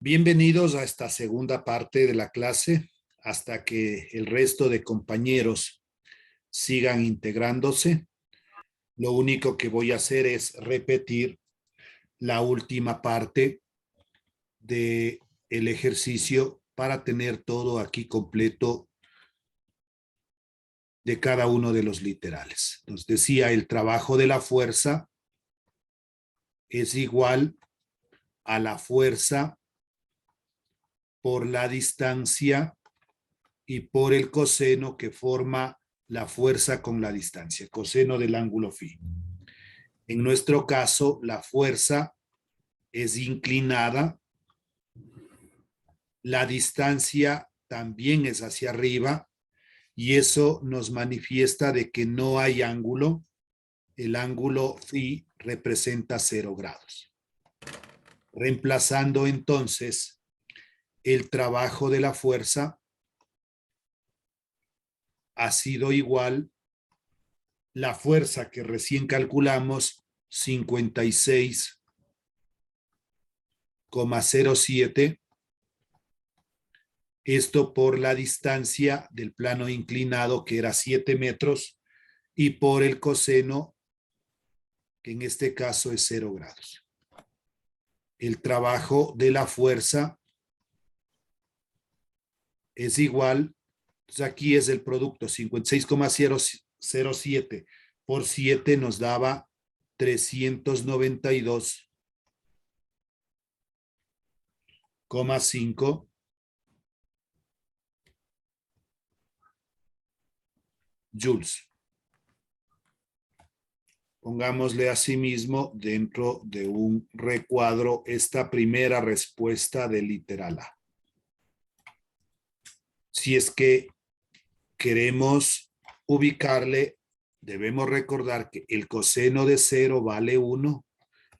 Bienvenidos a esta segunda parte de la clase hasta que el resto de compañeros sigan integrándose. Lo único que voy a hacer es repetir la última parte del ejercicio para tener todo aquí completo de cada uno de los literales. Nos decía, el trabajo de la fuerza es igual a la fuerza por la distancia y por el coseno que forma la fuerza con la distancia, coseno del ángulo phi. En nuestro caso, la fuerza es inclinada, la distancia también es hacia arriba y eso nos manifiesta de que no hay ángulo. El ángulo phi representa 0 grados. Reemplazando entonces el trabajo de la fuerza ha sido igual la fuerza que recién calculamos, 56,07, esto por la distancia del plano inclinado, que era 7 metros, y por el coseno, que en este caso es 0 grados. El trabajo de la fuerza es igual, entonces aquí es el producto, 56,007 por 7 nos daba 392,5 joules. Pongámosle asimismo dentro de un recuadro esta primera respuesta del literal A. Si es que queremos ubicarle, debemos recordar que el coseno de 0 vale 1,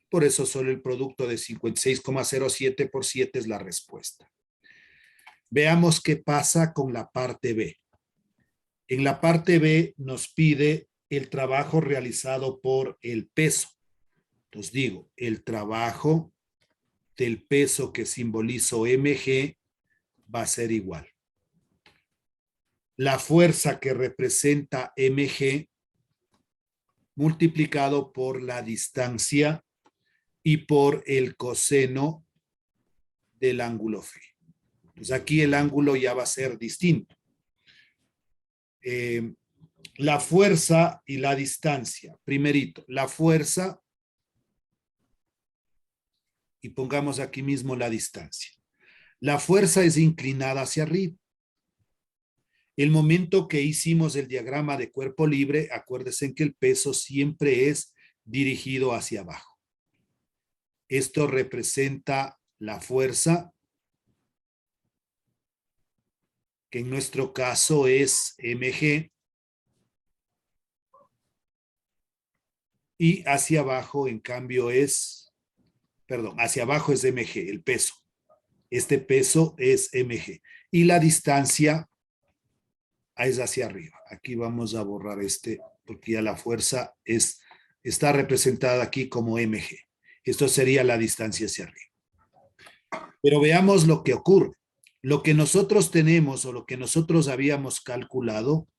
por eso solo el producto de 56,07 por 7 es la respuesta. Veamos qué pasa con la parte B. En la parte B nos pide el trabajo realizado por el peso. Entonces digo, el trabajo del peso que simbolizo mg va a ser igual. La fuerza que representa mg multiplicado por la distancia y por el coseno del ángulo phi. Entonces aquí el ángulo ya va a ser distinto. La fuerza y la distancia. Primerito, la fuerza, y pongamos aquí mismo la distancia. La fuerza es inclinada hacia arriba. El momento que hicimos el diagrama de cuerpo libre, acuérdense que el peso siempre es dirigido hacia abajo. Esto representa la fuerza, que en nuestro caso es mg, y hacia abajo, en cambio, hacia abajo es mg, el peso. Este peso es mg. Y la distancia es hacia arriba. Aquí vamos a borrar porque ya la fuerza está representada aquí como mg. Esto sería la distancia hacia arriba. Pero veamos lo que ocurre. Lo que nosotros tenemos o lo que nosotros habíamos calculado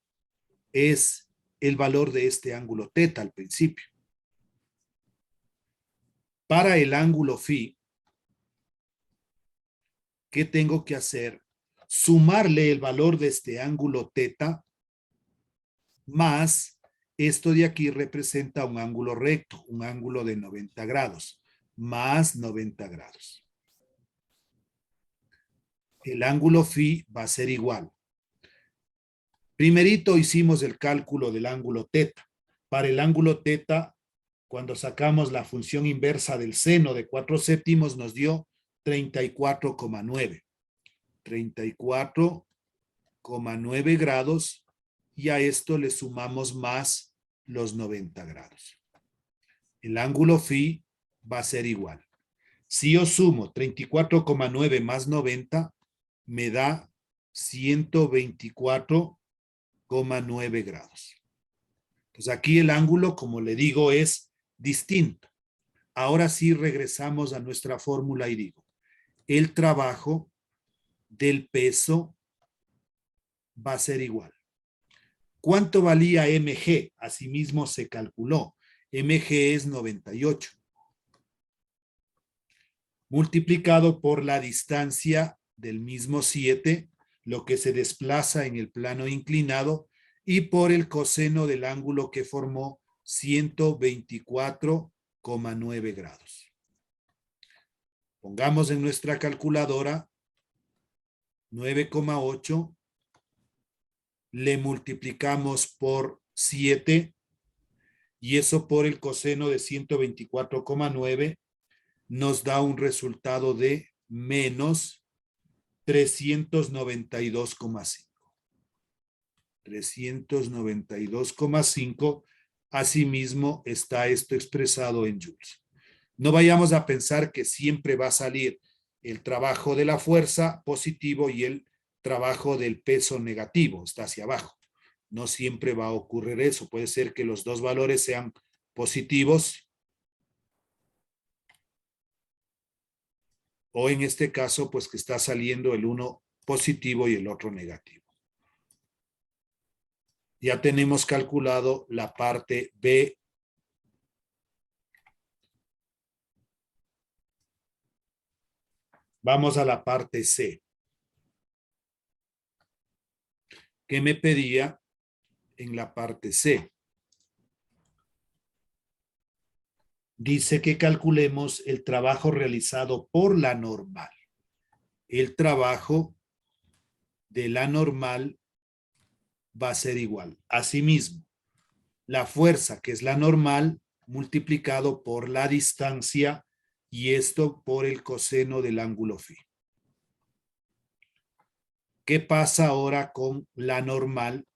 es el valor de este ángulo teta al principio. Para el ángulo phi, ¿qué tengo que hacer? Sumarle el valor de este ángulo teta más esto de aquí representa un ángulo recto, un ángulo de 90 grados, más 90 grados. El ángulo phi va a ser igual. Primerito hicimos el cálculo del ángulo teta. Para el ángulo teta, cuando sacamos la función inversa del seno de 4/7 nos dio 34,9. 34,9 grados, y a esto le sumamos más los 90 grados. El ángulo phi va a ser igual. Si yo sumo 34,9 más 90, me da 124,9 grados. Entonces aquí el ángulo, como le digo, es distinto. Ahora sí regresamos a nuestra fórmula y digo, el trabajo del peso va a ser igual. ¿Cuánto valía mg? Asimismo se calculó. Mg es 98. Multiplicado por la distancia del mismo 7, lo que se desplaza en el plano inclinado, y por el coseno del ángulo que formó 124,9 grados. Pongamos en nuestra calculadora 9,8, le multiplicamos por 7 y eso por el coseno de 124,9 nos da un resultado de menos 392,5. 392,5. Asimismo está esto expresado en joules. No vayamos a pensar que siempre va a salir el trabajo de la fuerza positivo y el trabajo del peso negativo, está hacia abajo. No siempre va a ocurrir eso. Puede ser que los dos valores sean positivos o en este caso, pues que está saliendo el uno positivo y el otro negativo. Ya tenemos calculado la parte B. Vamos a la parte C. ¿Qué me pedía en la parte C? Dice que calculemos el trabajo realizado por la normal. El trabajo de la normal va a ser igual. Asimismo, la fuerza, que es la normal, multiplicado por la distancia, y esto por el coseno del ángulo phi. ¿Qué pasa ahora con la normal?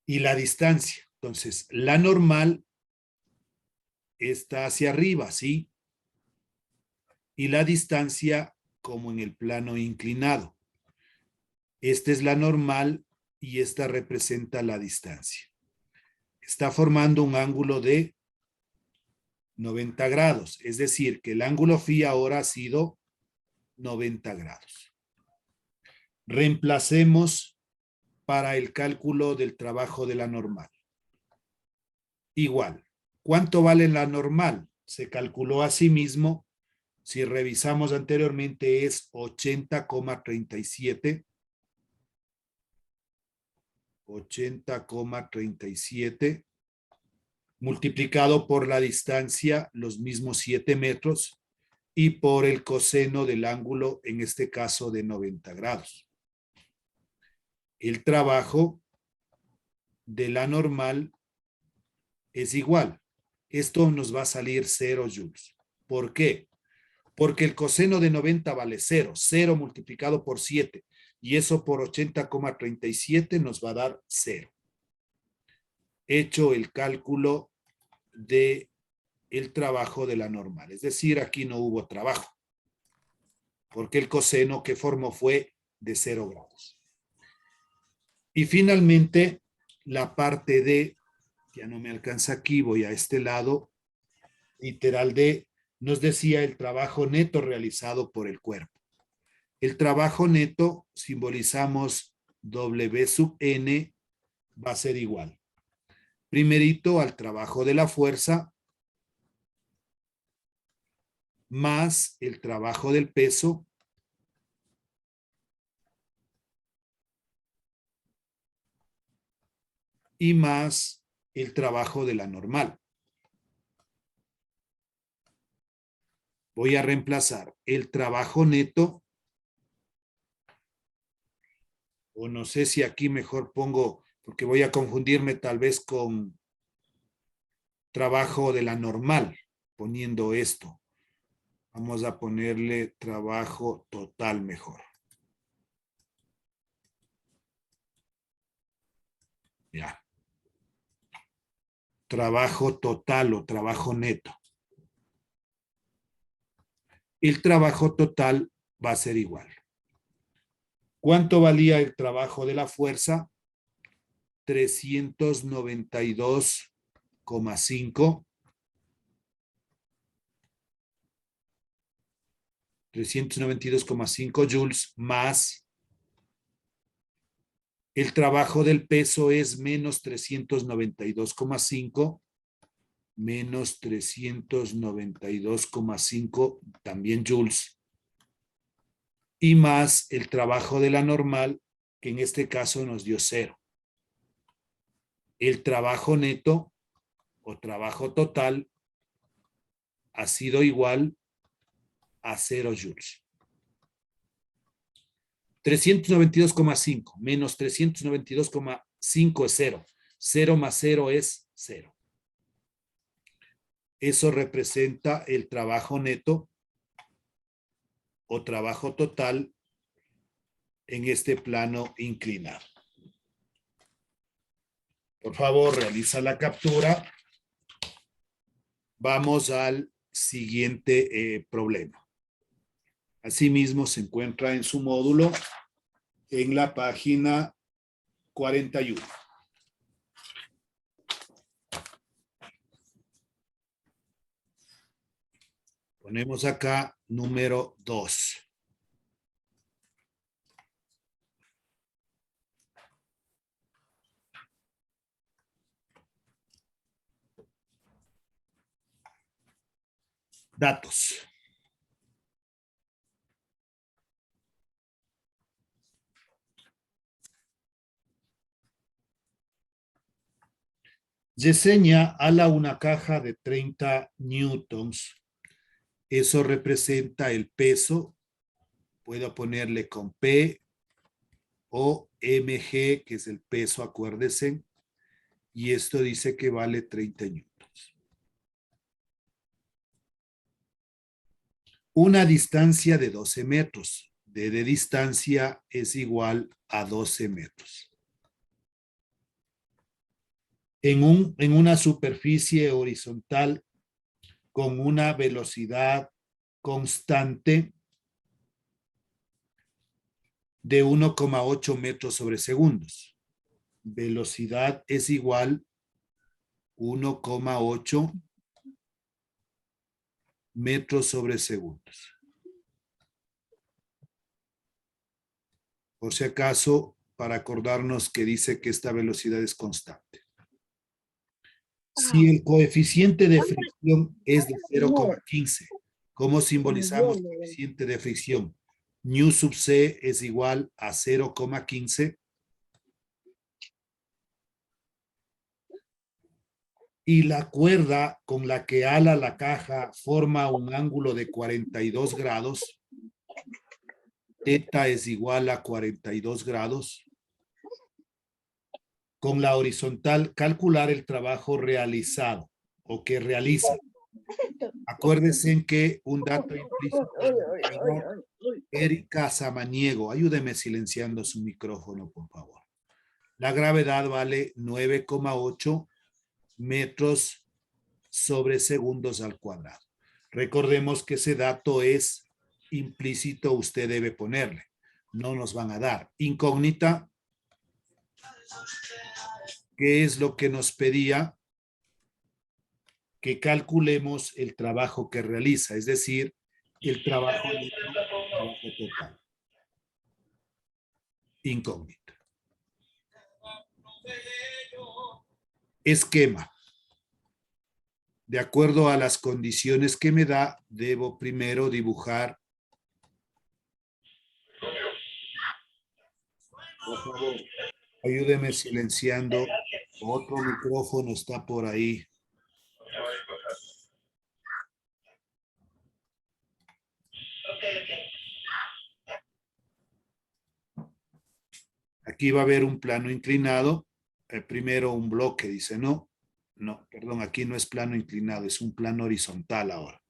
Y la distancia. Entonces, la normal está hacia arriba, ¿sí? Y la distancia como en el plano inclinado. Esta es la normal y esta representa la distancia. Está formando un ángulo de 90 grados, es decir, que el ángulo phi ahora ha sido 90 grados. Reemplacemos para el cálculo del trabajo de la normal. Igual, ¿cuánto vale la normal? Se calculó a sí mismo, si revisamos anteriormente es 80,37. 80,37 multiplicado por la distancia, los mismos 7 metros, y por el coseno del ángulo, en este caso de 90 grados. El trabajo de la normal es igual. Esto nos va a salir 0 joules. ¿Por qué? Porque el coseno de 90 vale 0. 0 multiplicado por 7. Y eso por 80,37 nos va a dar 0. Hecho el cálculo de el trabajo de la normal. Es decir, aquí no hubo trabajo. Porque el coseno que formó fue de 0 grados. Y finalmente, la parte D, ya no me alcanza aquí, voy a este lado, literal D, nos decía el trabajo neto realizado por el cuerpo. El trabajo neto, simbolizamos W sub N, va a ser igual. Primerito al trabajo de la fuerza, más el trabajo del peso, y más el trabajo de la normal. Voy a reemplazar el trabajo neto, o no sé si aquí mejor pongo, porque voy a confundirme tal vez con trabajo de la normal, poniendo esto. Vamos a ponerle trabajo total mejor. Ya. Trabajo total o trabajo neto. El trabajo total va a ser igual. ¿Cuánto valía el trabajo de la fuerza? 392,5 392,5 joules más el trabajo del peso es menos 392,5 menos 392,5 también joules y más el trabajo de la normal que en este caso nos dio 0. El trabajo neto o trabajo total ha sido igual a 0 joules. 392,5 menos 392,5 es 0. 0 más 0 es 0. Eso representa el trabajo neto o trabajo total en este plano inclinado. Por favor, realiza la captura. Vamos al siguiente problema. Asimismo, se encuentra en su módulo en la página 41. Ponemos acá número 2. Datos. Yesenia ala una caja de 30 newtons. Eso representa el peso. Puedo ponerle con P o mg, que es el peso, acuérdense. Y esto dice que vale 30 newtons. Una distancia de 12 metros. D de distancia es igual a 12 metros. En una superficie horizontal con una velocidad constante de 1,8 metros sobre segundos. Velocidad es igual a 1,8 metros sobre segundos. Por si acaso, para acordarnos que dice que esta velocidad es constante. Si el coeficiente de fricción es de 0,15, ¿cómo simbolizamos el coeficiente de fricción? Nu sub C es igual a 0,15 y la cuerda con la que ala la caja forma un ángulo de 42 grados. Θ es igual a 42 grados. Con la horizontal, calcular el trabajo realizado o que realiza. Acuérdense en que un dato implícito. Erika Samaniego, ayúdeme silenciando su micrófono, por favor. La gravedad vale 9,8 metros sobre segundos al cuadrado. Recordemos que ese dato es implícito, usted debe ponerle. No nos van a dar. Incógnita, ¿qué es lo que nos pedía? Que calculemos el trabajo que realiza, es decir, el trabajo total. Incógnita. Esquema. De acuerdo a las condiciones que me da, debo primero dibujar. Por favor, ayúdeme silenciando. Otro micrófono está por ahí. Aquí va a haber un plano inclinado. Primero un bloque, dice, no, perdón, aquí no es plano inclinado, es un plano horizontal ahora.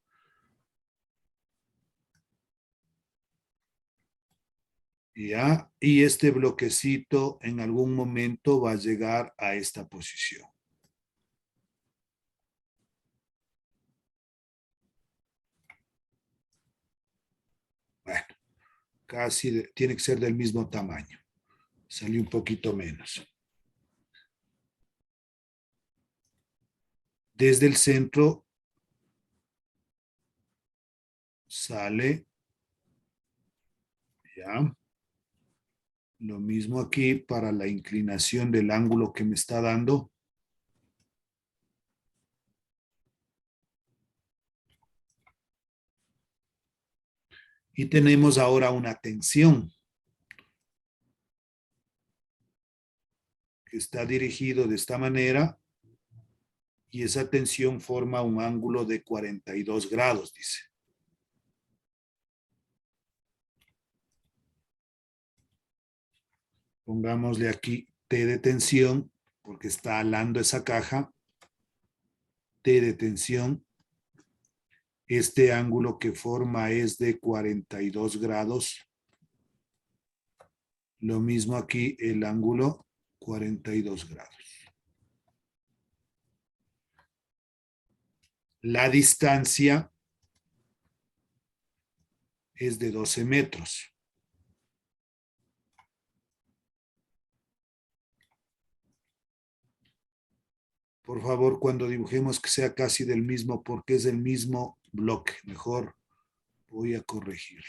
Ya, y este bloquecito en algún momento va a llegar a esta posición. Bueno, casi tiene que ser del mismo tamaño. Salió un poquito menos. Desde el centro sale Ya. Lo mismo aquí para la inclinación del ángulo que me está dando. Y tenemos ahora una tensión que está dirigido de esta manera y esa tensión forma un ángulo de 42 grados, dice. Pongámosle aquí T de tensión porque está alando esa caja. T de tensión. Este ángulo que forma es de 42 grados. Lo mismo aquí, el ángulo 42 grados. La distancia es de 12 metros. Por favor, cuando dibujemos que sea casi del mismo, porque es del mismo bloque. Mejor voy a corregirle.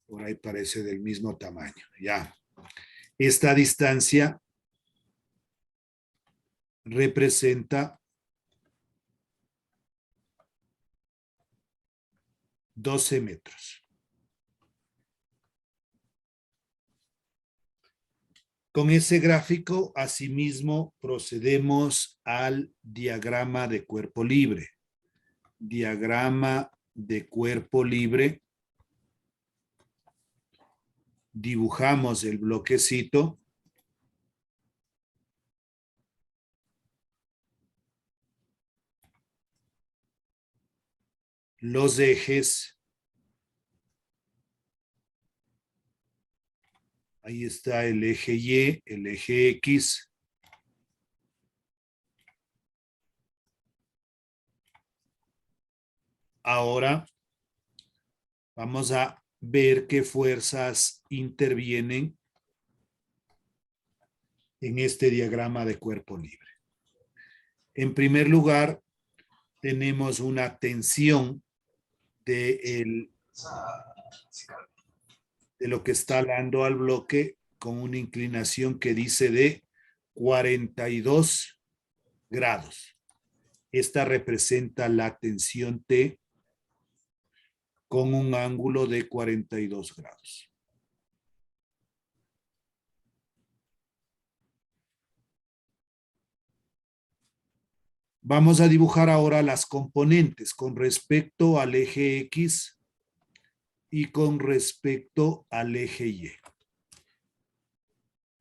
Por ahí parece del mismo tamaño. Ya. Esta distancia representa 12 metros. Con ese gráfico, asimismo, procedemos al diagrama de cuerpo libre. Diagrama de cuerpo libre. Dibujamos el bloquecito. Los ejes. Ahí está el eje Y, el eje X. Ahora vamos a ver qué fuerzas intervienen en este diagrama de cuerpo libre. En primer lugar, tenemos una tensión de lo que está dando al bloque con una inclinación que dice de 42 grados. Esta representa la tensión T con un ángulo de 42 grados. Vamos a dibujar ahora las componentes con respecto al eje X y con respecto al eje Y.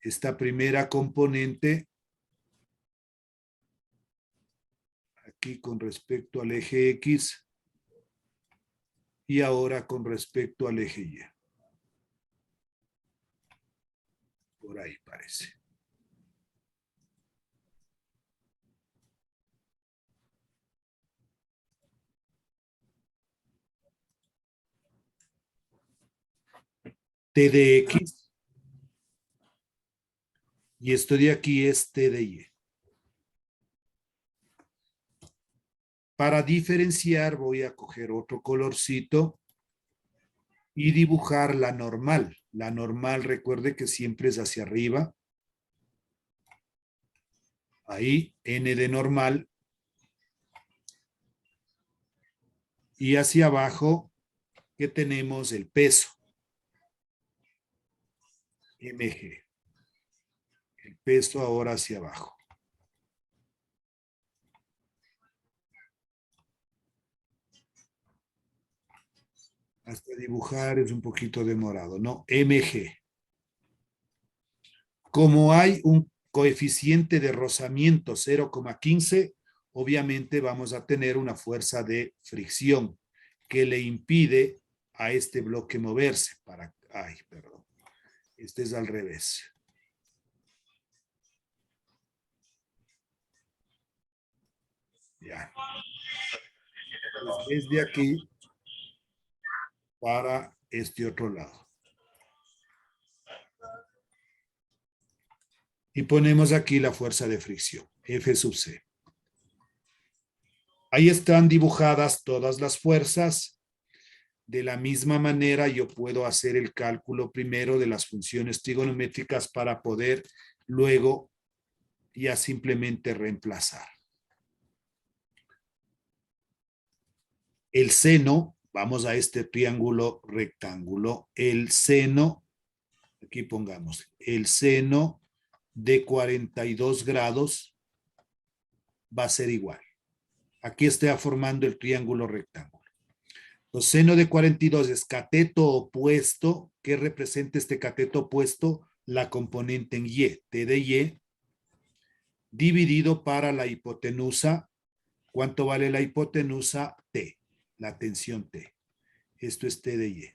Esta primera componente, aquí con respecto al eje X y ahora con respecto al eje Y. Por ahí parece. T de X y esto de aquí es T de Y. Para diferenciar voy a coger otro colorcito y dibujar la normal. La normal, recuerde que siempre es hacia arriba. Ahí, N de normal. Y hacia abajo, que tenemos el peso. MG. El peso ahora hacia abajo. Hasta dibujar es un poquito demorado, ¿no? MG. Como hay un coeficiente de rozamiento 0,15, obviamente vamos a tener una fuerza de fricción que le impide a este bloque moverse. Ay, perdón. Este es al revés. Ya. Desde aquí para este otro lado. Y ponemos aquí la fuerza de fricción, F sub C. Ahí están dibujadas todas las fuerzas. De la misma manera, yo puedo hacer el cálculo primero de las funciones trigonométricas para poder luego ya simplemente reemplazar. El seno, vamos a este triángulo rectángulo, el seno, aquí pongamos, el seno de 42 grados va a ser igual. Aquí está formando el triángulo rectángulo. El seno de 42 es cateto opuesto. ¿Qué representa este cateto opuesto? La componente en Y, T de Y, dividido para la hipotenusa. ¿Cuánto vale la hipotenusa? T, la tensión T. Esto es T de Y.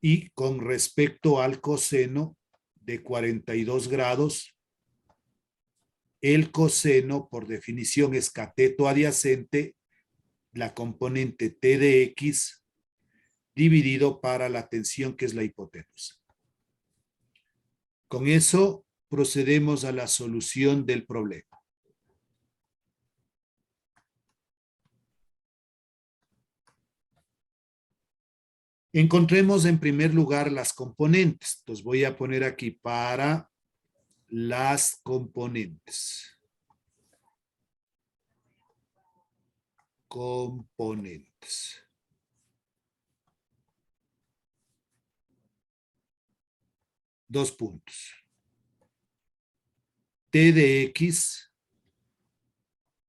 Y con respecto al coseno de 42 grados, el coseno, por definición, es cateto adyacente, la componente T de X, dividido para la tensión que es la hipotenusa. Con eso procedemos a la solución del problema. Encontremos en primer lugar las componentes. Entonces voy a poner aquí para las componentes. Componentes. Dos puntos. T de X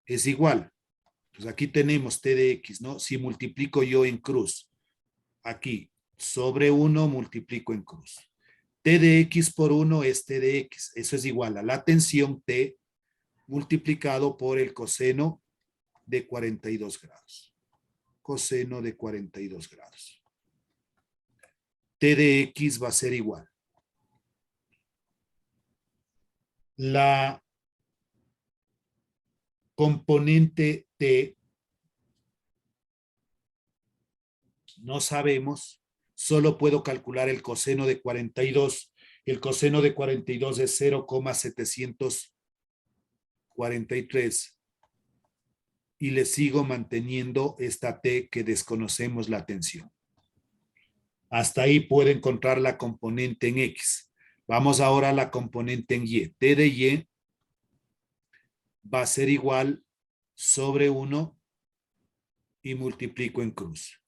es igual. Pues aquí tenemos T de X, ¿no? Si multiplico yo en cruz, aquí, sobre 1 multiplico en cruz. T de X por 1 es T de X. Eso es igual a la tensión T multiplicado por el coseno de 42 grados. Coseno de 42 grados. T de X va a ser igual. La componente T no sabemos, solo puedo calcular el coseno de 42. El coseno de 42 es 0,743 y le sigo manteniendo esta T que desconocemos la tensión. Hasta ahí puedo encontrar la componente en X. Vamos ahora a la componente en Y. T de Y va a ser igual sobre 1 y multiplico en cruz.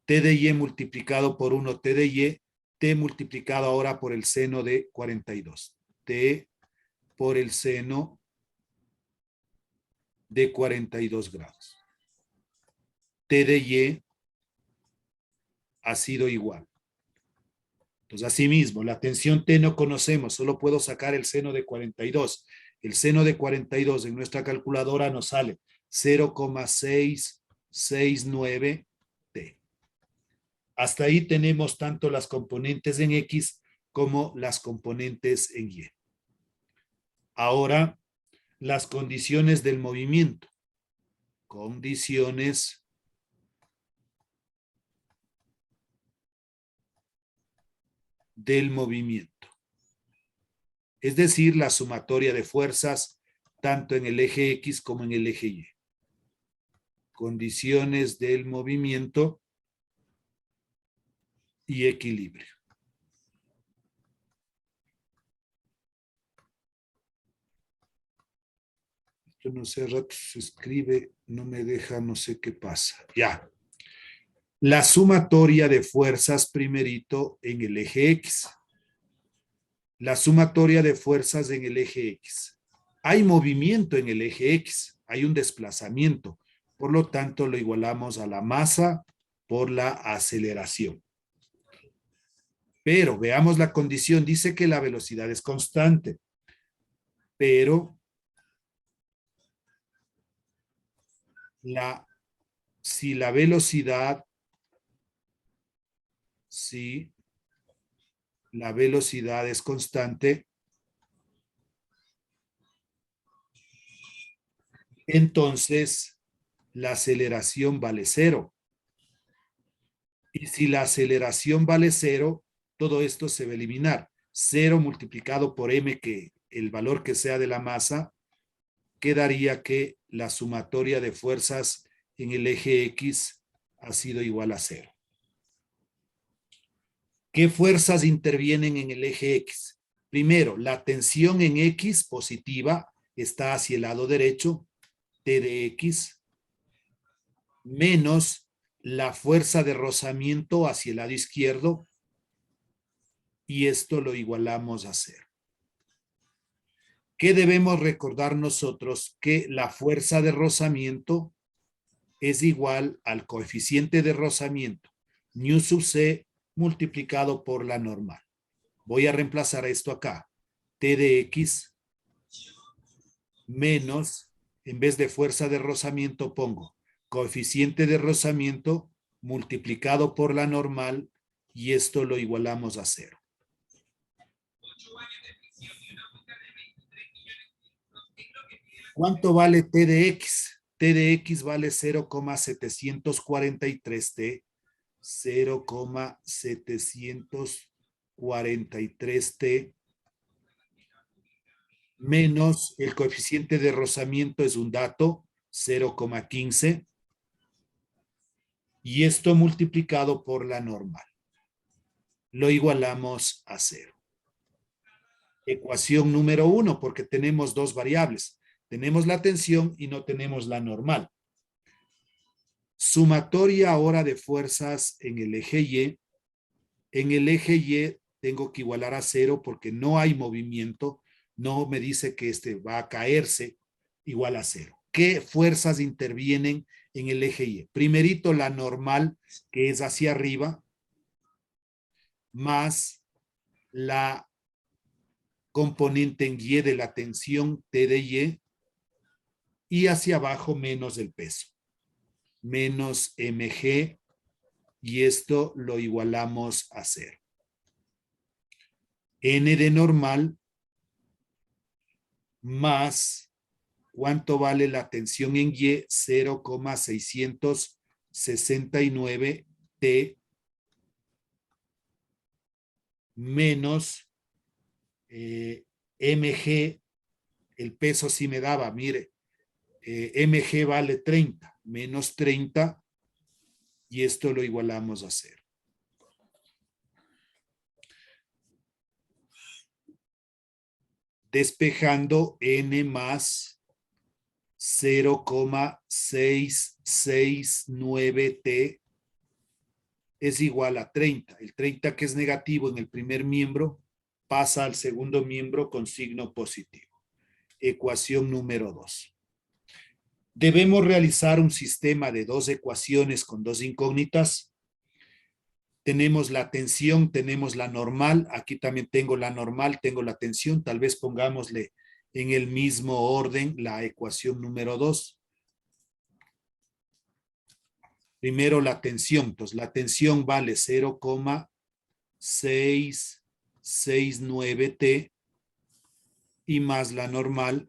T de Y multiplicado por 1 T de Y, T multiplicado ahora por el seno de 42. T por el seno de 42 grados. T de Y ha sido igual. Entonces, asimismo, la tensión T no conocemos, solo puedo sacar el seno de 42. El seno de 42 en nuestra calculadora nos sale 0,669 T. Hasta ahí tenemos tanto las componentes en X como las componentes en Y. Ahora, las condiciones del movimiento. Condiciones del movimiento. Es decir, la sumatoria de fuerzas tanto en el eje X como en el eje Y. Condiciones del movimiento y equilibrio. Esto no sé, rato se escribe, no me deja, no sé qué pasa. Ya. La sumatoria de fuerzas primerito en el eje X. La sumatoria de fuerzas en el eje X. Hay movimiento en el eje X, hay un desplazamiento. Por lo tanto, lo igualamos a la masa por la aceleración. Pero veamos la condición, dice que la velocidad es constante, pero si la velocidad es constante, entonces la aceleración vale cero. Y si la aceleración vale cero, todo esto se va a eliminar. Cero multiplicado por m, que el valor que sea de la masa, quedaría que la sumatoria de fuerzas en el eje X ha sido igual a 0. ¿Qué fuerzas intervienen en el eje X? Primero, la tensión en X positiva está hacia el lado derecho, T de X, menos la fuerza de rozamiento hacia el lado izquierdo, y esto lo igualamos a 0. ¿Qué debemos recordar nosotros? Que la fuerza de rozamiento es igual al coeficiente de rozamiento, nu sub c, multiplicado por la normal. Voy a reemplazar esto acá. T de X menos, en vez de fuerza de rozamiento pongo coeficiente de rozamiento multiplicado por la normal, y esto lo igualamos a 0. ¿Cuánto vale T de X? T de X vale 0,743 T. 0,743 T menos el coeficiente de rozamiento es un dato, 0,15, y esto multiplicado por la normal. Lo igualamos a 0. Ecuación número 1, porque tenemos dos variables. Tenemos la tensión y no tenemos la normal. Sumatoria ahora de fuerzas en el eje Y. En el eje Y tengo que igualar a 0 porque no hay movimiento. No me dice que este va a caerse, igual a 0. ¿Qué fuerzas intervienen en el eje Y? Primerito la normal, que es hacia arriba, más la componente en Y de la tensión T de y hacia abajo menos el peso, menos mg, y esto lo igualamos a 0. N de normal más, ¿cuánto vale la tensión en Y? 0,669 T menos mg, el peso sí me daba, mire, mg vale 30, menos 30, y esto lo igualamos a 0. Despejando, n más 0,669 T es igual a 30. El 30, que es negativo en el primer miembro, pasa al segundo miembro con signo positivo. Ecuación número 2. Debemos realizar un sistema de dos ecuaciones con dos incógnitas. Tenemos la tensión, tenemos la normal. Aquí también tengo la normal, tengo la tensión. Tal vez pongámosle en el mismo orden la ecuación número 2. Primero la tensión. Entonces, la tensión vale 0,669 T y más la normal.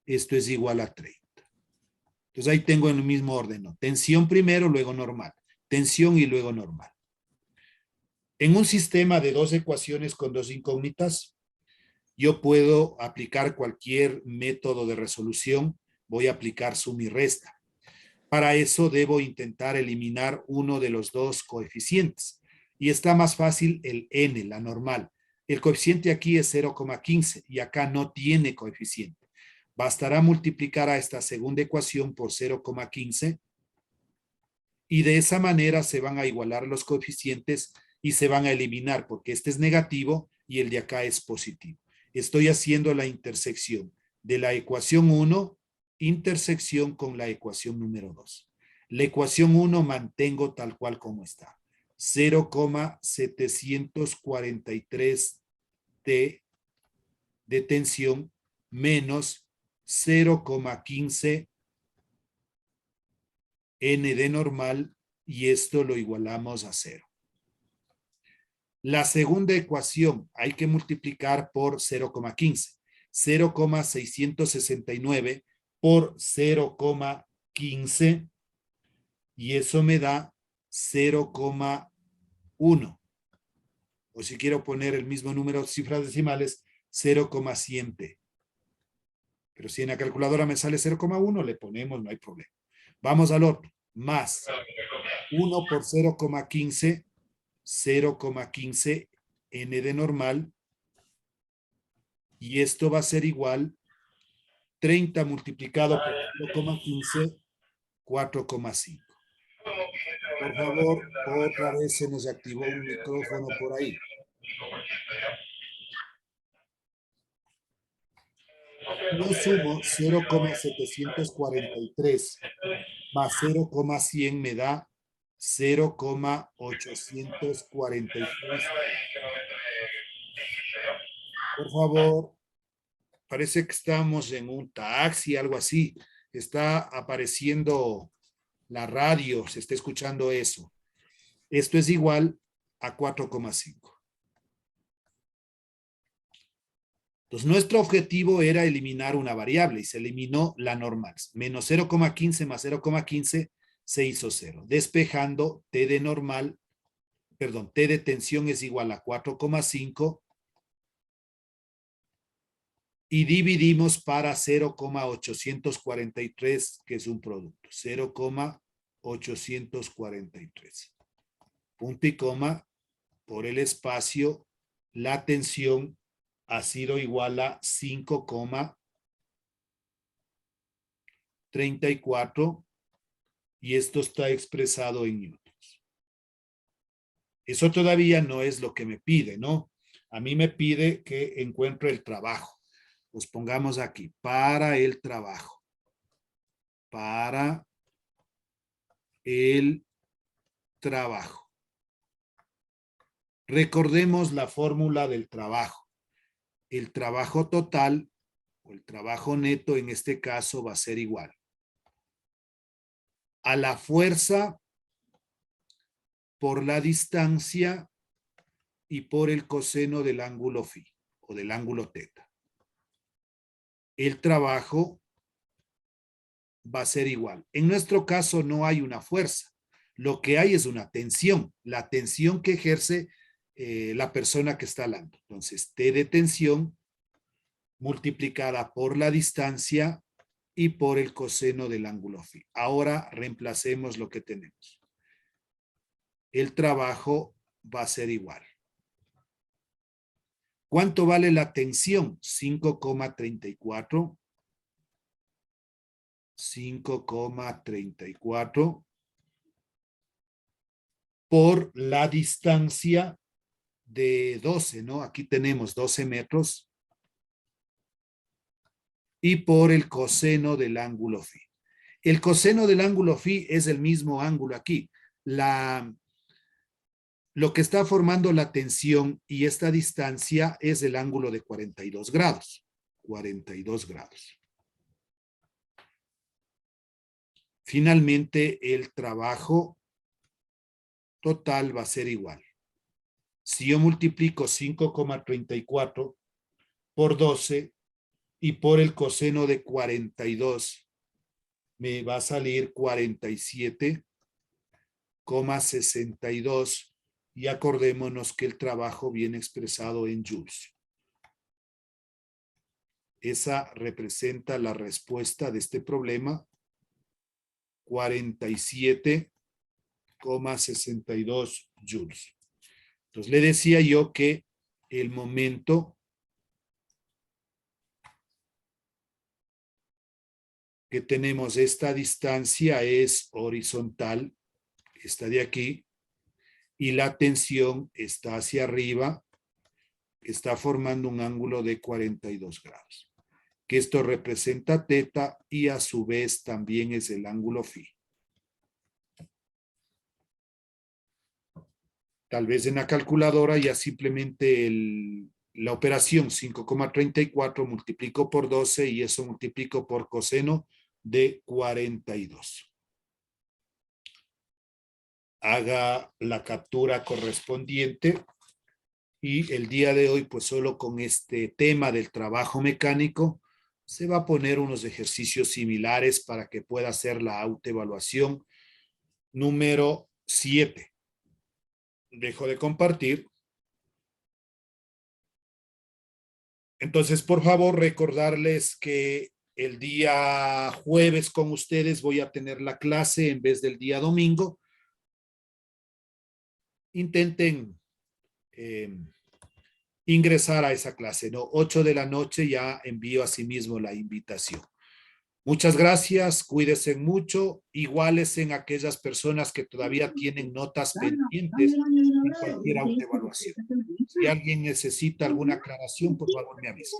Esto es igual a 30. Entonces, ahí tengo en el mismo orden, ¿no? Tensión primero, luego normal. Tensión y luego normal. En un sistema de dos ecuaciones con dos incógnitas, yo puedo aplicar cualquier método de resolución. Voy a aplicar suma y resta. Para eso debo intentar eliminar uno de los dos coeficientes. Y está más fácil el n, la normal. El coeficiente aquí es 0,15 y acá no tiene coeficiente. Bastará multiplicar a esta segunda ecuación por 0,15 y de esa manera se van a igualar los coeficientes y se van a eliminar porque este es negativo y el de acá es positivo. Estoy haciendo la intersección de la ecuación 1, intersección con la ecuación número 2. La ecuación 1 mantengo tal cual como está. 0,743 T de tensión menos 0,15 N de normal, y esto lo igualamos a 0. La segunda ecuación hay que multiplicar por 0,15. 0,669 por 0,15 y eso me da 0,1. O si quiero poner el mismo número, cifras decimales, 0,100. Pero si en la calculadora me sale 0,1, le ponemos, no hay problema. Vamos al otro. Más 1 por 0,15, 0,15 n de normal. Y esto va a ser igual 30 multiplicado por 0,15, 4,5. Por favor, otra vez se nos activó un micrófono por ahí. Yo sumo 0,743 más 0,100 me da 0,843. Por favor, parece que estamos en un taxi, algo así. Está apareciendo la radio, se está escuchando eso. Esto es igual a 4,5. Entonces, nuestro objetivo era eliminar una variable y se eliminó la normal. Menos 0,15 más 0,15 se hizo 0. Despejando T de normal, perdón, T de tensión es igual a 4,5 y dividimos para 0,843, que es un producto. 0,843. Punto y coma, por el espacio, la tensión ha sido igual a 5,34 y esto está expresado en newtons. Eso todavía no es lo que me pide, ¿no? A mí me pide que encuentre el trabajo. Pues pongamos aquí, para el trabajo. Para el trabajo. Recordemos la fórmula del trabajo. El trabajo total o el trabajo neto en este caso va a ser igual a la fuerza por la distancia y por el coseno del ángulo phi o del ángulo teta. El trabajo va a ser igual. En nuestro caso no hay una fuerza. Lo que hay es una tensión, la tensión que ejerce la persona que está hablando. Entonces, T de tensión multiplicada por la distancia y por el coseno del ángulo phi. Ahora reemplacemos lo que tenemos. El trabajo va a ser igual. ¿Cuánto vale la tensión? 5,34. 5,34 por la distancia de 12, ¿no? Aquí tenemos 12 metros. Y por el coseno del ángulo phi. El coseno del ángulo phi es el mismo ángulo aquí. Lo que está formando la tensión y esta distancia es el ángulo de 42 grados. 42 grados. Finalmente, el trabajo total va a ser igual. Si yo multiplico 5,34 por 12 y por el coseno de 42, me va a salir 47,62 y acordémonos que el trabajo viene expresado en joules. Esa representa la respuesta de este problema, 47,62 joules. Entonces le decía yo que el momento que tenemos, esta distancia es horizontal, esta de aquí, y la tensión está hacia arriba, está formando un ángulo de 42 grados. Que esto representa teta y a su vez también es el ángulo phi. Tal vez en la calculadora ya simplemente la operación 5,34 multiplico por 12 y eso multiplico por coseno de 42. Haga la captura correspondiente y el día de hoy pues solo con este tema del trabajo mecánico se va a poner unos ejercicios similares para que pueda hacer la autoevaluación número 7. Dejo de compartir. Entonces, por favor, recordarles que el día jueves con ustedes voy a tener la clase en vez del día domingo. Intenten ingresar a esa clase, ¿no? 8 de la noche ya envío a sí mismo la invitación. Muchas gracias, cuídense mucho, iguales en aquellas personas que todavía tienen notas pendientes en cualquier autoevaluación. Si alguien necesita alguna aclaración, por favor me avisa.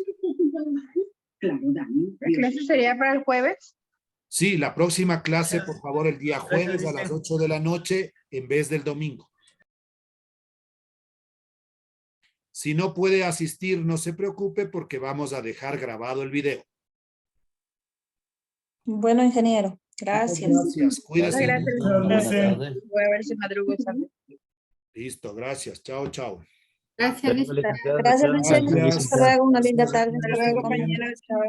¿La clase sería para el jueves? Sí, la próxima clase, por favor, el día jueves a las 8 de la noche en vez del domingo. Si no puede asistir, no se preocupe porque vamos a dejar grabado el video. Bueno, ingeniero, gracias. Gracias, cuídese. Gracias. Buenas tardes. Voy a ver si madrugo esa vez. Listo, gracias. Chao, chao. Gracias, Licenciado, Gracias, chao. Luciano. Gracias. Hasta luego, una linda tarde. Hasta luego, compañera. Chao.